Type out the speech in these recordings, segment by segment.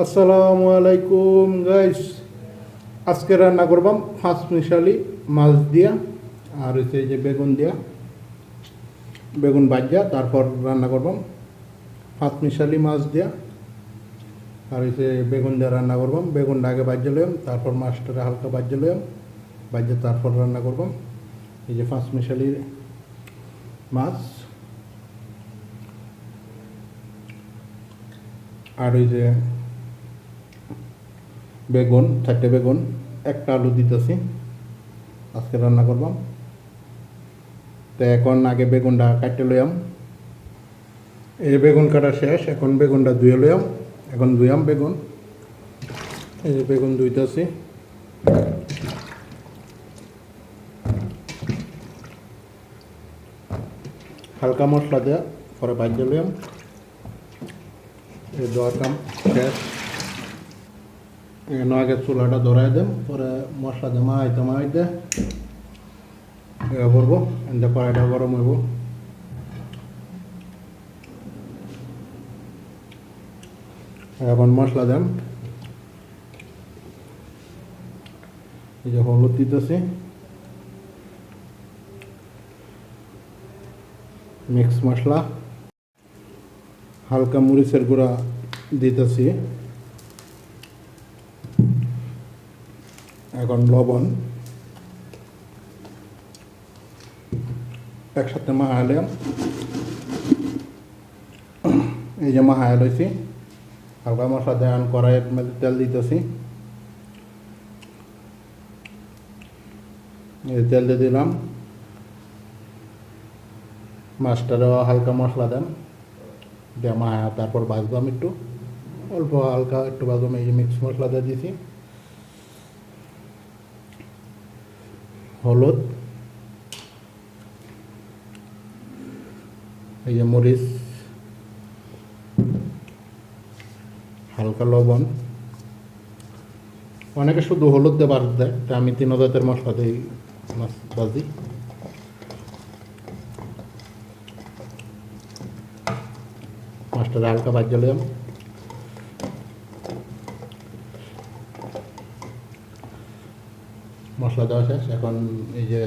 আসসালামু আলাইকুম গাইস। আজকে রান্না করবাম পাঁচ মিশালি মাছ দিয়া আর হচ্ছে এই যে বেগুন দিয়া বেগুন ভাজা, তারপর রান্না করবাম পাঁচ মিশালি মাছ দিয়া আর হচ্ছে বেগুন দিয়া রান্না করবাম। বেগুনটা আগে ভাজা লইম, তারপর মাছটা হালকা ভাজা লইম, ভাজা তারপর রান্না করবাম। এই যে পাঁচ মিশালি মাছ আর এই যে বেগুন, চারটে বেগুন, একটা আলু দিতেছি আজকে রান্না করবাম। তো এখন আগে বেগুনটা কাটতে লইয়াম। এই বেগুন কাটা শেষ, এখন বেগুনটা ধুয়ে লইয়াম। এখন ধুয়াম বেগুন, এই বেগুন ধুইতেছি। হালকা মশলা দেওয়া পরে ভাজতে লইয়াম। এই দেওয়ার কাম শেষ। এখানে আগে চুলাটা ধরাই দেম, পরে মশলা দিয়ে মাইতে করবো। এতে কড়াইটা গরম হইব। এখন মশলা দেন, এই যে হলুদ দিতেছি, মিক্স মশলা, হালকা মরিচের গুঁড়া দিতেছি, এখন লবণ, একসাথে মাহাইলাম। এই যে মাহাই লইছি, হালকা মশলা দেন, কড়াইয়ের মধ্যে তেল দিতেছি, এই তেল দিয়ে দিলাম। মাছটারও হালকা মশলা দেন, দিয়ে মাহা তারপর ভাজবাম একটু, অল্প হালকা একটু ভাজবাম। এই যে মিক্স মশলা দিয়ে দিয়েছি, হলুদ, এই যে মরিচ, হালকা লবণ। অনেকে শুধু হলুদ দিয়ে বাদ দেয়, তা আমি 3 জাতের মশলা দিই মাছ ভাজি। মাছটা হালকা ভাজা লইলাম। মশলা দেওয়া শেষ, এখন এই যে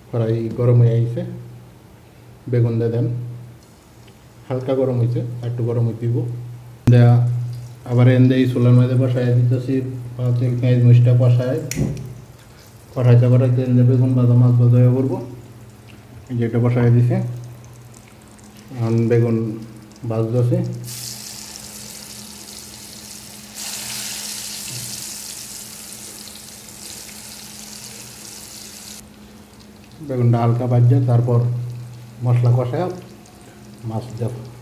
কড়াই গরম হয়ে গেছে, বেগুন দিয়ে দেন। হালকা গরম হয়েছে, একটু গরম হইতে দিব। দেয়া আবার এনে এই চুলার মধ্যে বসাই দিতেছি। পেঁয়াজ মরিচটা কষাইতে এনে বেগুন ভাজা মাছ ভাজা করবো। যেটা বসাই দিছে, এখন বেগুন ভাজতেছি। বেগুনটা হালকা ভাজছে, তারপর মশলা কষায় মাছ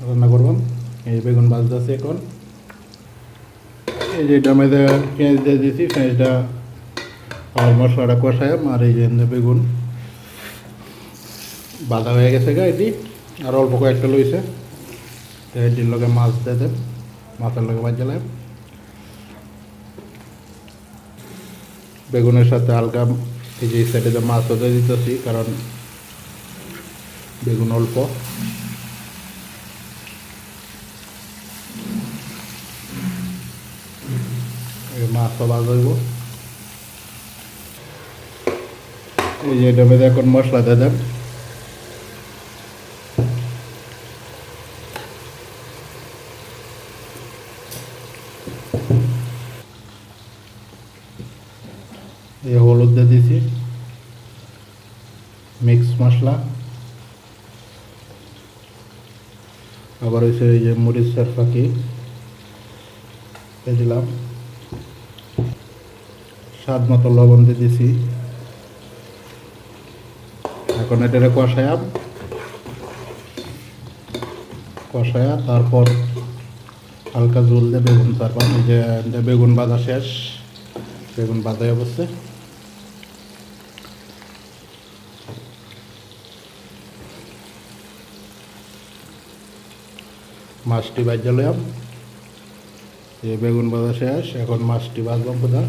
রান্না করবাম। এই বেগুন ভাজতেছি এখন। এই যে টমেটো পেঁয়াজ দিয়ে দিয়েছি, পেঁয়াজটা আর মশলাটা কষায়। আর এই যে বেগুন বাঁধা হয়ে গেছে গা, এটি আর অল্প কয়েকটা লইছে। তো এটির লগে মাছ দিয়ে দেব, মাছের লগে ভাজলে বেগুনের সাথে হালকা এই যে সাইডে মাছও দিয়ে দিতেছি, কারণ বেগুন অল্প। মাছও ভাজা হইব। এই যে এটা মধ্যে এখন মশলা দিয়ে দেন। এই হলুদ দিয়ে দিয়েছি, মিক্স মশলা, আবার হয়েছে এই যে মরিচের ফাঁকি দিলাম, স্বাদ মতো লবণ দিয়ে দিছি। এখন এটা কষায়া তারপর হালকা জল দিয়ে বেগুন, তারপর এই যে বেগুন ভাজা শেষ, বেগুন ভাজাই অবশ্যই। মাছটি ভাজা লইয়াম। এই বেগুন ভাজা শেষ, এখন মাছটি ভাজবাম কোথা।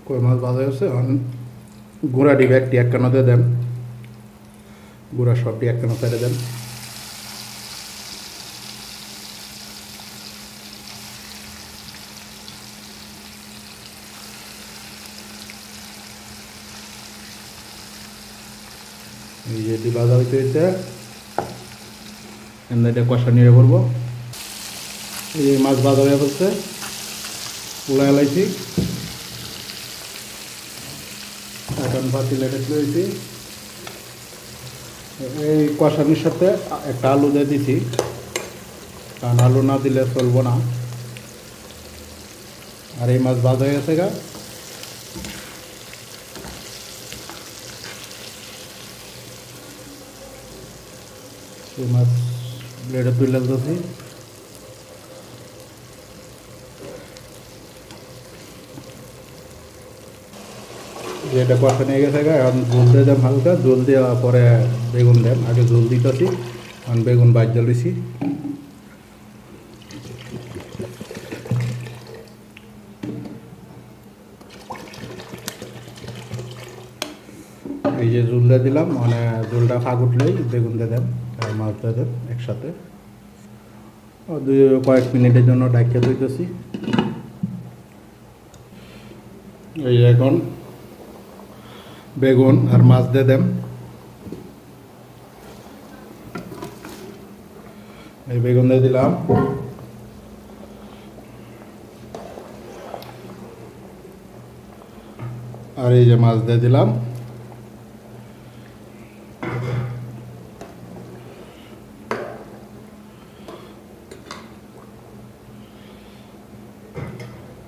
কই মাছ ভাজা হয়েছে, এখন গুঁড়া ডিবে একটি এক কানাতে দেন, গুঁড়া সবটি এক কানা সাইডে দেন। এই যে এটি ভাজা হইতে হইতে এটা কষা নিয়ে করবো। এই যে মাছ ভাজা হয়ে পড়ছে, উলা এলাইছি, এখন পাতিলে রেখে দিয়েছি। এই কষানির সাথে একটা আলু দিয়ে দিছি, কারণ আলু না দিলে চলবো না। আর এই মাছ ভাজা হয়ে গেছে গা, এই মাছ ব্লেডে তুলে দিতেছি। যেটা কষা নিয়ে গেছে গা, এখন ঝোল দিয়ে দেন হালকা, ঝোল দেওয়ার পরে বেগুন দেন। আগে ঝোল দিতেছি, এখন বেগুন বাজ জ্বালিয়েছি। এই যে ঝোল দিয়ে দিলাম, মানে ঝোলটা ফাঁক উঠলেই বেগুন দিয়ে দেন আর মাছ দিয়ে দেন একসাথে। কয়েক মিনিটের জন্য ডাকিয়ে দিতেছি। এই এখন বেগুন আর মাছ দিয়ে দেন। এই বেগুন দিয়ে দিলাম, আর এই যে মাছ দিয়ে দিলাম।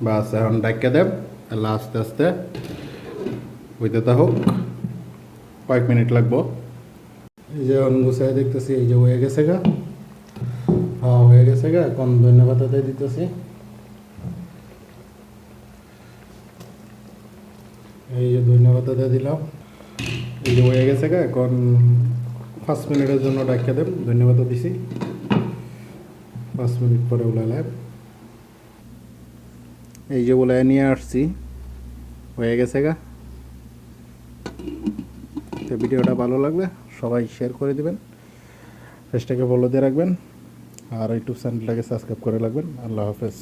বাস এখন ডাকিয়ে দেন, আস্তে আস্তে হইতে তা হোক, কয়েক মিনিট লাগবো। এই যে গুছাই দেখতেছি, এই যে হয়ে গেছে গা, হ্যাঁ হয়ে গেছে গা। এখন ধন্যবাদ দিয়ে দিতেছি। এই যে ধন্যবাদ দিয়ে দিলাম, এই যে হয়ে গেছে গা। এখন 5 মিনিটের জন্য ডাকিয়ে দেন, ধন্যবাদ দিছি। 5 মিনিট পরে উলালাম। এই যে উলায় নিয়ে আসছি, হয়ে গেছে গা। তো ভিডিওটা ভালো লাগলে সবাই শেয়ার করে দিবেন, পেজটাকে ফলো দিয়ে রাখবেন, আর ইউটিউব চ্যানেলটাকে সাবস্ক্রাইব করে রাখবেন। আল্লাহ হাফেজ।